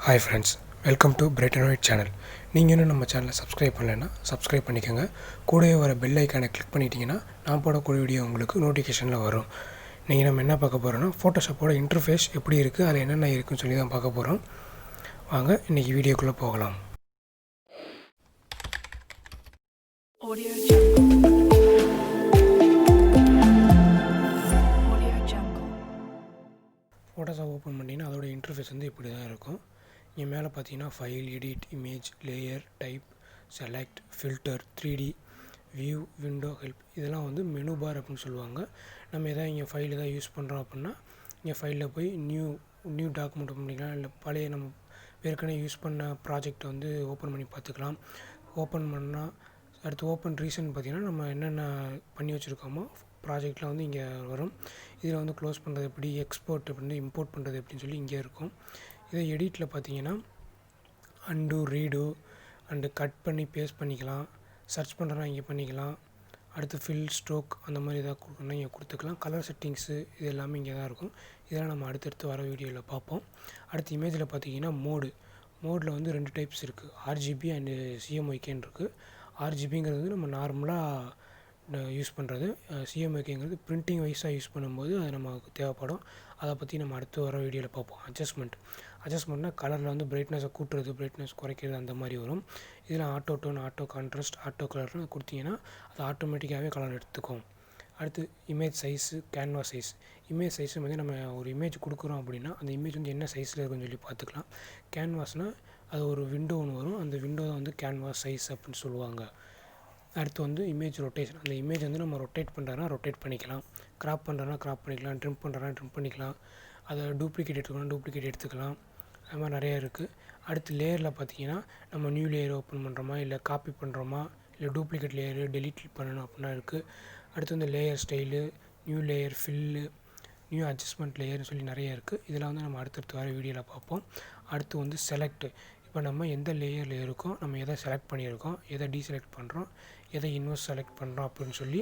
Hi friends, welcome to Bright and White channel. நீங்கள் இன்னும் நம்ம சேனலை சப்ஸ்கிரைப் பண்ணலைன்னா சப்ஸ்கிரைப் பண்ணிக்கோங்க. கூடவே வர பெல் ஐக்கானை கிளிக் பண்ணிட்டீங்கன்னா நான் போடக்கூடிய வீடியோ உங்களுக்கு நோட்டிஃபிகேஷனில் வரும். நீங்கள் நம்ம என்ன பார்க்க போகிறோன்னா ஃபோட்டோஷாப்போட இன்டர்ஃபேஸ் எப்படி இருக்குது, அதில் என்னென்ன இருக்குதுன்னு சொல்லி தான் பார்க்க போகிறோம். வாங்க இன்றைக்கி வீடியோக்குள்ளே போகலாம். ஃபோட்டோஷாப் ஓப்பன் பண்ணிங்கன்னா அதோட இன்டர்ஃபேஸ் வந்து இப்படி தான் இருக்கும். இங்கே மேலே பார்த்தீங்கன்னா file, edit, image, layer, type, select, filter, 3D, view, window, help, இதெல்லாம் வந்து மெனு பார் அப்படின்னு சொல்லுவாங்க. நம்ம எதாவது இங்கே ஃபைல் எதாவது யூஸ் பண்ணுறோம் அப்படின்னா இங்கே ஃபைலில் போய் நியூ டாக்குமெண்ட் ஓப்பன் பண்ணிக்கலாம். இல்லை பழைய நம்ம ஏற்கனவே யூஸ் பண்ண ப்ராஜெக்டை வந்து ஓப்பன் பண்ணி பார்த்துக்கலாம். ஓப்பன் பண்ணால் அடுத்து ஓப்பன் ரீசன் பார்த்திங்கன்னா நம்ம என்னென்ன பண்ணி வச்சுருக்கோமோ ப்ராஜெக்டில் வந்து இங்கே வரும். இதில் வந்து க்ளோஸ் பண்ணுறது எப்படி, எக்ஸ்போர்ட் எப்படி, இம்போர்ட் பண்ணுறது எப்படின்னு சொல்லி இங்கே இருக்கும். இதே எடிட்டில் பார்த்தீங்கன்னா அண்டு, ரீடு அண்டு கட் பண்ணி பேஸ்ட் பண்ணிக்கலாம். சர்ச் பண்ணுறோன்னா இங்கே பண்ணிக்கலாம். அடுத்து ஃபில், ஸ்ட்ரோக் அந்த மாதிரி எதாவது கொடுக்கணும்னா இங்கே கொடுத்துக்கலாம். கலர் செட்டிங்ஸு இது எல்லாமே இங்கே தான் இருக்கும். இதெல்லாம் நம்ம அடுத்தடுத்து வர வீடியோவில் பார்ப்போம். அடுத்து இமேஜில் பார்த்தீங்கன்னா மோடில் வந்து 2 டைப்ஸ் இருக்குது. RGB அண்டு CMYKன்னு இருக்குது. RGBங்கிறது வந்து நம்ம நார்மலாக யூஸ் பண்ணுறது. CMYKங்கிறது பிரிண்டிங் வைஸாக யூஸ் பண்ணும்போது அது நமக்கு தேவைப்படும். அதை பற்றி நம்ம அடுத்து வர வீடியோவில் பார்ப்போம். அட்ஜஸ்ட்மெண்ட்னால் கலரில் வந்து பிரைட்னஸை கூட்டுறது, பிரைட்னஸ் குறைக்கிறது அந்த மாதிரி வரும். இதில் auto tone, auto contrast, auto கலர்னு கொடுத்தீங்கன்னா அது ஆட்டோமேட்டிக்காகவே கலர் எடுத்துக்கும். அடுத்து image size, canvas size. Image size வந்து நம்ம ஒரு இமேஜ் கொடுக்குறோம் அப்படின்னா அந்த இமேஜ் வந்து என்ன சைஸில் இருக்குன்னு சொல்லி பார்த்துக்கலாம். கேன்வாஸ்னால் அது ஒரு விண்டோ ஒன்று வரும். அந்த விண்டோ தான் வந்து கேன்வாஸ் சைஸ் அப்படின்னு சொல்லுவாங்க. அடுத்து வந்து இமேஜ் ரொட்டேஷன். அந்த இமேஜ் வந்து நம்ம ரொட்டேட் பண்ணுறோன்னா ரொட்டேட் பண்ணிக்கலாம். க்ராப் பண்ணுறோன்னா க்ராப் பண்ணிக்கலாம். ட்ரிம் பண்ணுறோன்னா ட்ரிம் பண்ணிக்கலாம். அதை டூப்ளிகேட் எடுத்துக்கலாம், டூப்ளிகேட் எடுத்துக்கலாம். அது மாதிரி நிறையா இருக்குது. அடுத்து லேயரில் பார்த்தீங்கன்னா நம்ம நியூ லேயர் ஓப்பன் பண்ணுறோமா, இல்லை காப்பி பண்ணுறோமா, இல்லை டூப்ளிகேட் லேயரு டெலீட் பண்ணணும் அப்படின்னா இருக்குது. அடுத்து வந்து layer style, new layer, fill, new adjustment லேயர்னு சொல்லி நிறைய இருக்குது. இதெல்லாம் வந்து நம்ம அடுத்தடுத்து வர வீடியோவில் பார்ப்போம். அடுத்து வந்து செலக்ட். இப்போ நம்ம எந்த லேயரில் இருக்கோம், நம்ம எதை செலக்ட் பண்ணியிருக்கோம், எதை டீசெலக்ட் பண்ணுறோம், எதை இன்வெர்ஸ் செலக்ட் பண்ணுறோம் அப்படின்னு சொல்லி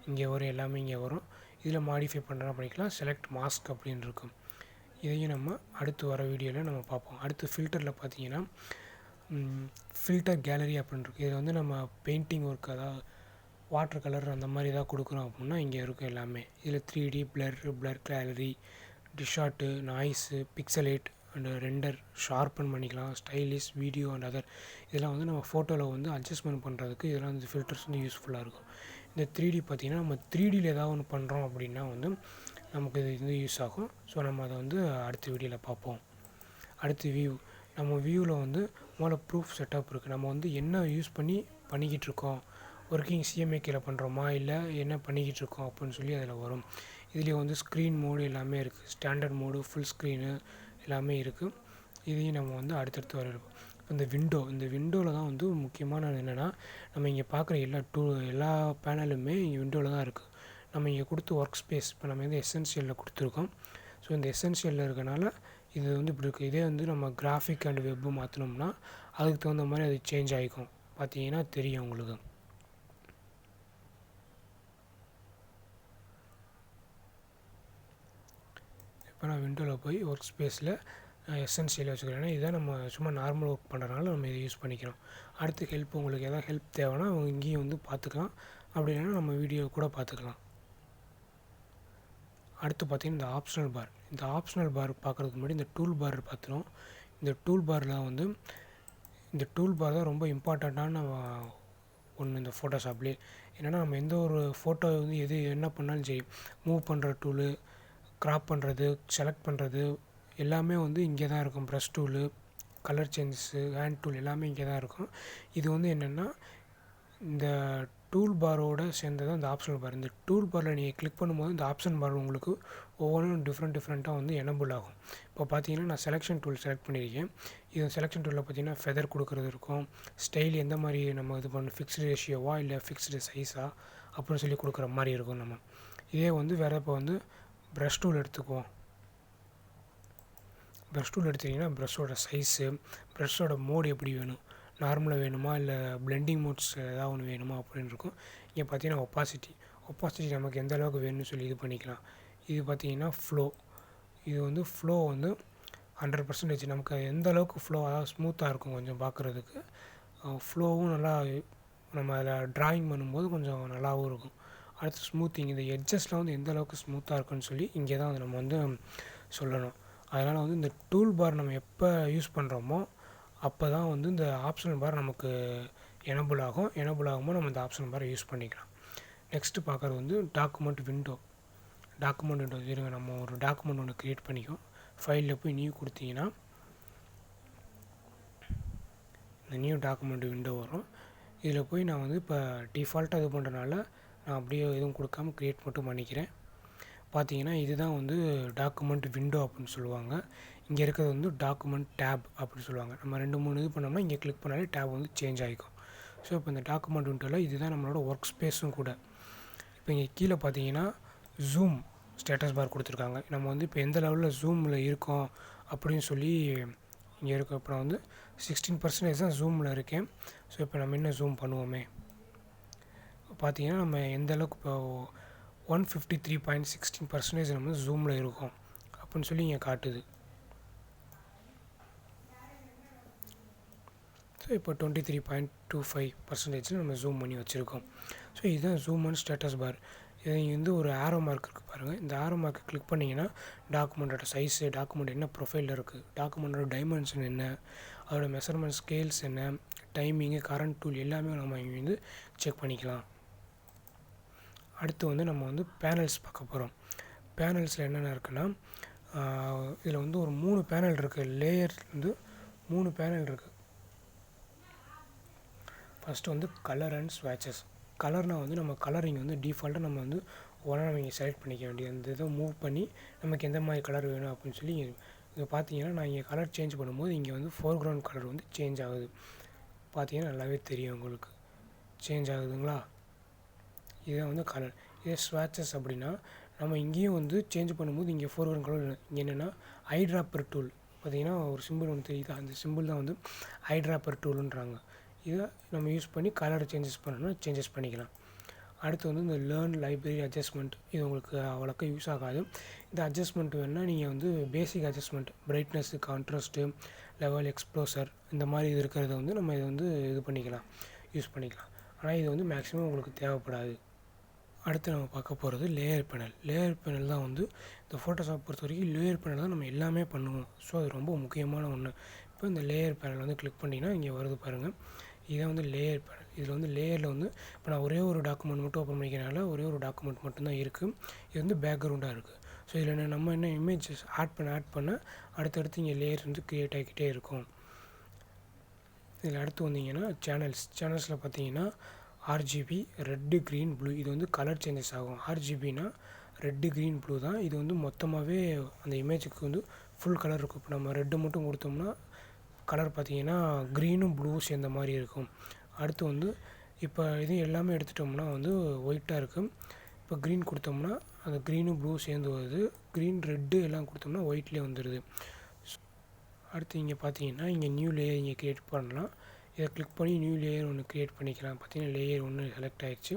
இங்கே வரும். எல்லாமே இங்கே வரும். இதில் மாடிஃபை பண்ணுறோம் பண்ணிக்கலாம். செலக்ட் மாஸ்க் அப்படின்னு இருக்கும். இதையும் நம்ம அடுத்து வர வீடியோவில் நம்ம பார்ப்போம். அடுத்து ஃபில்டரில் பார்த்தீங்கன்னா ஃபில்டர் கேலரி அப்படின்னு இருக்குது. இதில் வந்து நம்ம பெயிண்டிங் ஒர்க், அதாவது வாட்டர் கலர் அந்த மாதிரி எதாவது கொடுக்குறோம் அப்படின்னா இங்கே இருக்கும் எல்லாமே. இதில் 3D, blur gallery, distort, noise, pixelate and render, sharpen பண்ணிக்கலாம். ஸ்டைலிஷ், வீடியோ அண்ட் அதர், இதெல்லாம் வந்து நம்ம ஃபோட்டோவில் வந்து அட்ஜஸ்ட்மெண்ட் பண்ணுறதுக்கு இதெல்லாம் வந்து ஃபில்டர்ஸ் வந்து யூஸ்ஃபுல்லாக இருக்கும். இந்த 3D பார்த்திங்கன்னா நம்ம 3Dயில் ஏதாவது ஒன்று பண்ணுறோம் அப்படின்னா வந்து நமக்கு இது வந்து யூஸ் ஆகும். ஸோ நம்ம அதை வந்து அடுத்த வீடியோவில் பார்ப்போம். அடுத்து வியூ. நம்ம வியூவில் வந்து முதல்ல ப்ரூஃப் செட்டப் இருக்குது. நம்ம வந்து என்ன யூஸ் பண்ணிக்கிட்டு இருக்கோம், ஒர்க்கிங் CMYKல பண்ணுறோமா இல்லை என்ன பண்ணிக்கிட்டு இருக்கோம் அப்படின்னு சொல்லி அதில் வரும். இதுலேயே வந்து ஸ்க்ரீன் மோடு எல்லாமே இருக்குது. ஸ்டாண்டர்ட் மோடு, ஃபுல் ஸ்க்ரீனு எல்லாமே இருக்குது. இதையும் நம்ம வந்து அடுத்தடுத்து வர இருக்கும். இந்த விண்டோவில் தான் வந்து முக்கியமானது என்னென்னா, நம்ம இங்கே பார்க்குற எல்லா பேனலுமே இங்கே விண்டோவில் தான் இருக்குது. நம்ம இங்கே கொடுத்து ஒர்க் ஸ்பேஸ் இப்போ நம்ம வந்து எசென்ஷியலில் கொடுத்துருக்கோம். ஸோ இந்த எசென்ஷியலில் இருக்கனால இது வந்து இப்படி இருக்குது. இதே வந்து நம்ம கிராஃபிக் அண்ட் வெப்பு மாற்றினோம்னா அதுக்கு தகுந்த மாதிரி அது சேஞ்ச் ஆகிக்கும். பார்த்தீங்கன்னா தெரியும் உங்களுக்கு. இப்போ நான் விண்டோவில் போய் ஒர்க் ஸ்பேஸில் எசென்ஷியல் வச்சுக்கிறேன். இதை நம்ம சும்மா நார்மல் ஒர்க் பண்ணுறதுனால நம்ம இதை யூஸ் பண்ணிக்கிறோம். அடுத்து ஹெல்ப். உங்களுக்கு எதாவது ஹெல்ப் தேவைன்னா அவங்க இங்கேயும் வந்து பார்த்துக்கலாம். அப்படி இல்லைன்னா நம்ம வீடியோ கூட பார்த்துக்கலாம். அடுத்து பார்த்திங்கன்னா இந்த ஆப்ஷனல் பார் பார்க்குறதுக்கு முன்னாடி இந்த டூல் பார் பார்த்துரும். இந்த டூல் பார் தான் ரொம்ப இம்பார்ட்டண்ட்டான ஒன்று இந்த ஃபோட்டோஷாப்லேயே. என்னென்னா நம்ம எந்த ஒரு ஃபோட்டோ வந்து என்ன பண்ணாலும் சரி, மூவ் பண்ணுற டூலு, க்ராப் பண்ணுறது, செலக்ட் பண்ணுறது எல்லாமே வந்து இங்கே தான் இருக்கும். Brush tool, colour changes, hand tool எல்லாமே இங்கே தான் இருக்கும். இது வந்து என்னென்னா இந்த டூல் பாரோடு சேர்ந்தது இந்த ஆப்ஷனல் பார். இந்த டூல் பாரில் நீங்கள் கிளிக் பண்ணும்போது இந்த ஆப்ஷன் பார் உங்களுக்கு ஒவ்வொன்றும் டிஃப்ரெண்ட்டாக வந்து எனபிள் ஆகும். இப்போ பார்த்தீங்கன்னா நான் செலெக்ஷன் டூல் செலக்ட் பண்ணியிருக்கேன். இது செலெக்ஷன் டூலில் பார்த்தீங்கன்னா ஃபெதர் கொடுக்குறது இருக்கும். ஸ்டைல் எந்த மாதிரி நம்ம இது பண்ணணும், ஃபிக்ஸ்டு ரேஷியோவா இல்லை ஃபிக்ஸ்டு சைஸா அப்படின்னு சொல்லி கொடுக்குற மாதிரி இருக்கும். நம்ம இதே வந்து வேறு இப்போ வந்து ப்ரஷ் டூல் எடுத்துக்குவோம். ப்ரஷ் டூல் எடுத்திங்கன்னா ப்ரஷ்ஷோட சைஸு, ப்ரஷ்ஷோட மோடு எப்படி வேணும், நார்மலாக வேணுமா இல்லை பிளெண்டிங் மோட்ஸ் ஏதாவது ஒன்று வேணுமா அப்படின்னு இருக்கும். இங்கே பார்த்தீங்கன்னா ஒப்பாசிட்டி நமக்கு எந்த அளவுக்கு வேணும்னு சொல்லி இது பண்ணிக்கலாம். இது பார்த்திங்கன்னா ஃப்ளோ. இது வந்து ஃப்ளோ வந்து 100% நமக்கு எந்த அளவுக்கு ஃப்ளோ அதாவது ஸ்மூத்தாக இருக்கும் கொஞ்சம் பார்க்குறதுக்கு. ஃப்ளோவும் நல்லா நம்ம அதில் ட்ராயிங் பண்ணும்போது கொஞ்சம் நல்லாவும் இருக்கும். அடுத்து ஸ்மூத்திங், இந்த எட்ஜஸ்லாம் வந்து எந்த அளவுக்கு ஸ்மூத்தாக இருக்குன்னு சொல்லி இங்கே தான் வந்து நம்ம வந்து சொல்லணும். அதனால் வந்து இந்த டூல் பார் நம்ம எப்போ யூஸ் பண்ணுறோமோ அப்போ தான் வந்து இந்த ஆப்ஷனல் பார் நமக்கு எனபிள் ஆகும். எனபிள் ஆகும்போது நம்ம இந்த ஆப்ஷனல் பாரை யூஸ் பண்ணிக்கலாம். நெக்ஸ்ட்டு பார்க்குறது வந்து டாக்குமெண்ட் விண்டோ. இருங்க, நம்ம ஒரு டாக்குமெண்ட் ஒன்று க்ரியேட் பண்ணிக்கோம். ஃபைலில் போய் நியூ கொடுத்தீங்கன்னா இந்த நியூ டாக்குமெண்ட் விண்டோ வரும். இதில் போய் நான் வந்து இப்போ டிஃபால்ட்டாக இது பண்ணுறனால நான் அப்படியே எதுவும் கொடுக்காம க்ரியேட் மட்டும் பண்ணிக்கிறேன். பார்த்தீங்கன்னா இதுதான் வந்து டாக்குமெண்ட் விண்டோ அப்படின்னு சொல்லுவாங்க. இங்கே இருக்கிறது வந்து டாக்குமெண்ட் டேப் அப்படின்னு சொல்லுவாங்க. நம்ம 2-3 இது பண்ணோம்னா இங்கே கிளிக் பண்ணாலே டேப் வந்து சேஞ்ச் ஆகிக்கும். ஸோ இப்போ இந்த டாக்குமெண்ட் விண்டோவில் இதுதான் நம்மளோட ஒர்க் ஸ்பேஸும் கூட. இப்போ இங்கே கீழே பார்த்தீங்கன்னா ஜூம் ஸ்டேட்டஸ் பார் கொடுத்துருக்காங்க. நம்ம வந்து இப்போ எந்த லெவலில் ஜூமில் இருக்கோம் அப்படின்னு சொல்லி இங்கே இருக்கும். இப்போ நான் வந்து 16% தான் ஜூமில் இருக்கேன். ஸோ இப்போ நம்ம என்ன ஜூம் பண்ணுவோமே, பார்த்தீங்கன்னா நம்ம எந்த அளவுக்கு இப்போ 153.16% நம்ம ஜூமில் இருக்கோம் அப்படின்னு சொல்லி இங்கே காட்டுது. ஸோ இப்போ 23.25% நம்ம ஜூம் பண்ணி வச்சுருக்கோம். ஸோ இதுதான் ஜூம் அண்ட் ஸ்டேட்டஸ் பார். இது வந்து ஒரு ஆரோ மார்க் இருக்குது பாருங்கள். இந்த ஆரோ மார்க்கை கிளிக் பண்ணிங்கன்னா டாக்குமெண்ட்டோட சைஸு, டாக்குமெண்ட் என்ன ப்ரொஃபைலில் இருக்குது, டாக்குமெண்ட்டோட டைமென்ஷன் என்ன, அதோட மெஷர்மெண்ட் ஸ்கேல்ஸ் என்ன, டைமிங்கு, கரண்ட் டூல் எல்லாமே நம்ம இங்கே வந்து செக் பண்ணிக்கலாம். அடுத்து வந்து நம்ம வந்து பேனல்ஸ் பார்க்க போகிறோம். பேனல்ஸில் என்னென்ன இருக்குன்னா இதில் வந்து ஒரு 3 பேனல் இருக்குது. லேயர் வந்து 3 பேனல் இருக்குது. ஃபஸ்ட்டு வந்து கலர் அண்ட் ஸ்வாட்சஸ். கலர்னால் வந்து நம்ம கலரிங் வந்து டிஃபால்ட்டாக நம்ம வந்து நம்ம இங்கே செலக்ட் பண்ணிக்க வேண்டியது. அந்த இதை மூவ் பண்ணி நமக்கு எந்த மாதிரி கலர் வேணும் அப்படின்னு சொல்லி இங்கே பார்த்தீங்கன்னா நான் இங்கே கலர் சேஞ்ச் பண்ணும்போது இங்கே வந்து ஃபோர்க்ரவுண்ட் கலர் வந்து சேஞ்ச் ஆகுது. பார்த்தீங்கன்னா நல்லாவே தெரியும் உங்களுக்கு சேஞ்ச் ஆகுதுங்களா. இதுதான் வந்து கலர். இதே ஸ்வாட்சஸ் அப்படின்னா நம்ம இங்கேயும் வந்து சேஞ்ச் பண்ணும்போது இங்கே ஃபோர்க்ரவுண்ட் கலர் இங்கே என்னென்னா ஐட்ராப்பர் டூல் பார்த்திங்கன்னா ஒரு சிம்பிள் ஒன்று தெரியுது. அந்த சிம்பிள் தான் வந்து ஐட்ராப்பர் டூலுன்றாங்க. இதை நம்ம யூஸ் பண்ணி கலர் சேஞ்சஸ் பண்ணணும்னா சேஞ்சஸ் பண்ணிக்கலாம். அடுத்து வந்து இந்த லேர்ன் லைப்ரரி அட்ஜஸ்ட்மெண்ட், இது உங்களுக்கு அவ்வளோக்கா யூஸ் ஆகாது. இந்த அட்ஜஸ்ட்மெண்ட் வேணால் நீங்கள் வந்து பேசிக் adjustment, brightness, contrast, level, exposure இந்த மாதிரி இது இருக்கிறத வந்து நம்ம இதை வந்து இது பண்ணிக்கலாம், யூஸ் பண்ணிக்கலாம். ஆனால் இது வந்து மேக்ஸிமம் உங்களுக்கு தேவைப்படாது. அடுத்து நம்ம பார்க்க போகிறது லேயர் பேனல். லேயர் பேனல் தான் வந்து இந்த ஃபோட்டோஷாப் பொறுத்த வரைக்கும் லேயர் பேனல் தான் நம்ம எல்லாமே பண்ணுவோம். ஸோ அது ரொம்ப முக்கியமான ஒன்று. இப்போ இந்த லேயர் பேனல் வந்து கிளிக் பண்ணிங்கன்னா இங்கே வருது பாருங்கள். இதான் வந்து லேயர் பேனல். இதில் வந்து லேயரில் வந்து இப்போ நான் ஒரே ஒரு டாக்குமெண்ட் மட்டும் ஓப்பன் பண்ணிக்கிறனால ஒரே ஒரு டாக்குமெண்ட் மட்டும்தான் இருக்குது. இது வந்து பேக்ரவுண்டாக இருக்குது. ஸோ இதில் நம்ம என்ன இமேஜஸ் ஆட் பண்ண அடுத்தடுத்து இங்கே லேயர்ஸ் வந்து க்ரியேட் ஆகிக்கிட்டே இருக்கும். இதில் அடுத்து வந்தீங்கன்னா சேனல்ஸில் பார்த்தீங்கன்னா ஆர்ஜிபி, ரெட்டு, க்ரீன், ப்ளூ, இது வந்து கலர் சேஞ்சஸ் ஆகும். ஆர்ஜிபினா ரெட்டு, க்ரீன், ப்ளூ தான். இது வந்து மொத்தமாகவே அந்த இமேஜுக்கு வந்து ஃபுல் கலர் இருக்கும். இப்போ நம்ம ரெட்டு மட்டும் கொடுத்தோம்னா கலர் பார்த்திங்கன்னா க்ரீனும் ப்ளூவும் சேர்ந்த மாதிரி இருக்கும். அடுத்து வந்து இப்போ இது எல்லாமே எடுத்துட்டோம்னா வந்து ஒயிட்டாக இருக்கும். இப்போ க்ரீன் கொடுத்தோம்னா அந்த க்ரீனும் ப்ளூ சேர்ந்து வருது. க்ரீன், ரெட்டு எல்லாம் கொடுத்தோம்னா ஒயிட்லேயே வந்துடுது. அடுத்து இங்கே பார்த்தீங்கன்னா இங்கே நியூ லேயர் இங்கே க்ரியேட் பண்ணலாம். இதை கிளிக் பண்ணி நியூ லேயர் ஒன்று க்ரியேட் பண்ணிக்கலாம். பார்த்தீங்கன்னா லேயர் ஒன்று செலக்ட் ஆகிடுச்சு.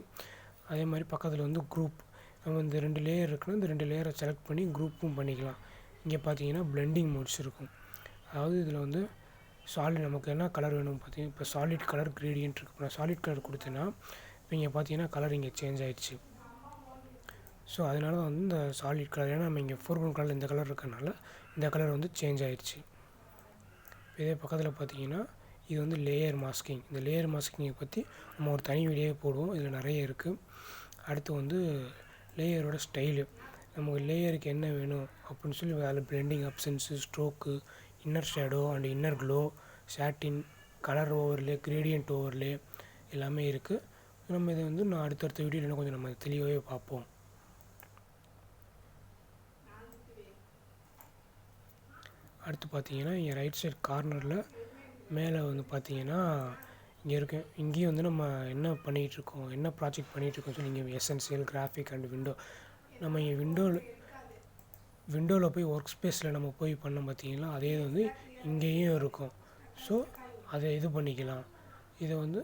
அதே மாதிரி பக்கத்தில் வந்து குரூப், நம்ம இந்த 2 லேயர் இருக்குன்னா இந்த 2 லேயரை செலக்ட் பண்ணி குரூப்பும் பண்ணிக்கலாம். இங்கே பார்த்தீங்கன்னா பிளெண்டிங் மோட்ஸ் இருக்கும். அதாவது இதில் வந்து சாலிட் நமக்கு என்ன கலர் வேணும் பார்த்தீங்கன்னா இப்போ சாலிட் கலர் கிரேடியன்ட் இருக்குது. இப்போ நான் சாலிட் கலர் கொடுத்தேன்னா இப்போ இங்கே பார்த்தீங்கன்னா கலர் இங்கே சேஞ்ச் ஆகிடுச்சு. ஸோ அதனால வந்து இந்த சாலிட் கலர், ஏன்னா நம்ம இங்கே ஃபோர்க்ரவுண்ட் கலர் இந்த கலர் இருக்கிறனால இந்த கலர் வந்து சேஞ்ச் ஆகிடுச்சு. இதே பக்கத்தில் பார்த்தீங்கன்னா இது வந்து லேயர் மாஸ்கிங். இந்த லேயர் மாஸ்கிங்கை பற்றி நம்ம ஒரு தனி வீடியோ போடுவோம். இதில் நிறைய இருக்குது. அடுத்து வந்து லேயரோட ஸ்டைலு, நமக்கு லேயருக்கு என்ன வேணும் அப்படின்னு சொல்லி அதில் blending options, stroke, inner shadow and inner glow, satin, colour overlay, gradient overlay எல்லாமே இருக்குது. நம்ம இதை வந்து நான் அடுத்தடுத்த வீடியோவில் கொஞ்சம் நம்ம தெளிவாகவே பார்ப்போம். அடுத்து பார்த்தீங்கன்னா இங்கே ரைட் சைட் கார்னரில் மேலே வந்து பார்த்தீங்கன்னா இங்கே இருக்குது. இங்கேயும் வந்து நம்ம என்ன பண்ணிகிட்ருக்கோம், என்ன ப்ராஜெக்ட் பண்ணிகிட்ருக்கோம் சொல்லி இங்கே எசென்சியல், கிராஃபிக் அண்ட் விண்டோ. நம்ம இங்கே விண்டோவில் போய் ஒர்க் ஸ்பேஸில் நம்ம போய் பண்ணோம் பார்த்தீங்கன்னா அதே வந்து இங்கேயும் இருக்கும். ஸோ அதை இது பண்ணிக்கலாம். இதை வந்து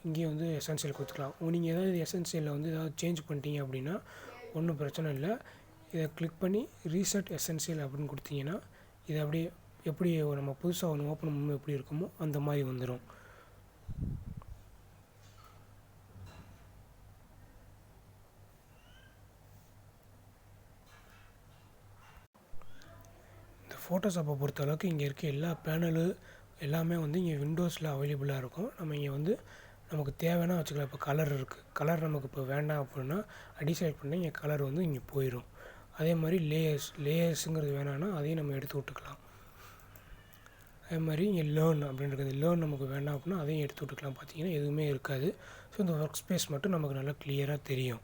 இங்கேயும் வந்து எசென்சியல் கொடுத்துக்கலாம். நீங்கள் ஏதாவது எசென்சியலில் வந்து ஏதாவது சேஞ்ச் பண்ணிட்டீங்க அப்படின்னா ஒன்றும் பிரச்சனை இல்லை. இதை கிளிக் பண்ணி ரீசெட் எசென்சியல் அப்படின்னு கொடுத்தீங்கன்னா இதை அப்படியே எப்படி நம்ம புதுசாக ஒன்று ஓப்பன் பண்ணும்போது எப்படி இருக்குமோ அந்த மாதிரி வந்துடும். இந்த ஃபோட்டோஷாப்பை பொறுத்தளவுக்கு இங்கே இருக்க எல்லா பேனலு எல்லாமே வந்து இங்கே விண்டோஸில் அவைலபிளாக இருக்கும். நம்ம இங்கே வந்து நமக்கு தேவைன்னா வச்சுக்கலாம். இப்போ கலர் இருக்குது, கலர் நமக்கு இப்போ வேண்டாம் அப்படின்னா டிசைட் பண்ணி இங்கே கலர் வந்து இங்கே போயிடும். அதே மாதிரி லேயர்ஸுங்கிறது வேணான்னா அதையும் நம்ம எடுத்து விட்டுக்கலாம். அதே மாதிரி இங்கே லேர்ன் அப்படின்றது, லேர்ன் நமக்கு வேண்டாம் அப்படின்னா அதையும் எடுத்து விட்டுக்கலாம். பார்த்திங்கன்னா எதுவுமே இருக்காது. ஸோ இந்த ஒர்க் ஸ்பேஸ் மட்டும் நமக்கு நல்லா கிளியராக தெரியும்.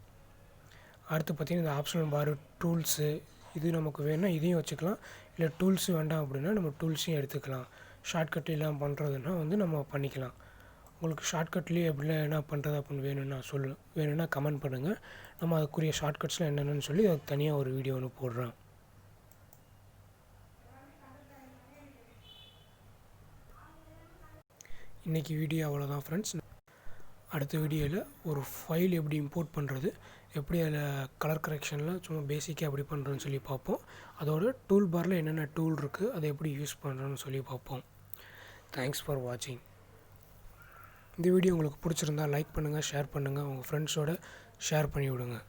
அடுத்து பார்த்திங்கன்னா இந்த ஆப்ஷனல் பாரு, டூல்ஸு, இது நமக்கு வேணும்னா இதையும் வச்சுக்கலாம். இல்லை டூல்ஸு வேண்டாம் அப்படின்னா நம்ம டூல்ஸையும் எடுத்துக்கலாம். ஷார்ட்கட் எல்லாம் பண்ணுறதுன்னா வந்து நம்ம பண்ணிக்கலாம். உங்களுக்கு ஷார்ட்கட்லேயே எப்படிலாம் என்ன பண்ணுறது அப்படின்னு வேணும்னா கமெண்ட் பண்ணுங்கள். நம்ம அதுக்குரிய ஷார்ட்கட்ஸ்லாம் என்னென்னு சொல்லி அதுக்கு தனியாக ஒரு வீடியோ ஒன்று போடுறேன். இன்றைக்கி வீடியோ அவ்வளோதான் ஃப்ரெண்ட்ஸ். அடுத்த வீடியோவில் ஒரு ஃபைல் எப்படி இம்போர்ட் பண்ணுறது, எப்படி அதில் கலர் கரெக்ஷனில் சும்மா பேசிக்காக எப்படி பண்ணுறோன்னு சொல்லி பார்ப்போம். அதோட டூல் பாரில் என்னென்ன டூல் இருக்குது அதை எப்படி யூஸ் பண்ணுறோன்னு சொல்லி பார்ப்போம். தேங்க்ஸ் ஃபார் வாட்சிங். இந்த வீடியோ உங்களுக்கு பிடிச்சிருந்தா லைக் பண்ணுங்கள், ஷேர் பண்ணுங்கள், உங்கள் ஃப்ரெண்ட்ஸோடு ஷேர் பண்ணி விடுங்க.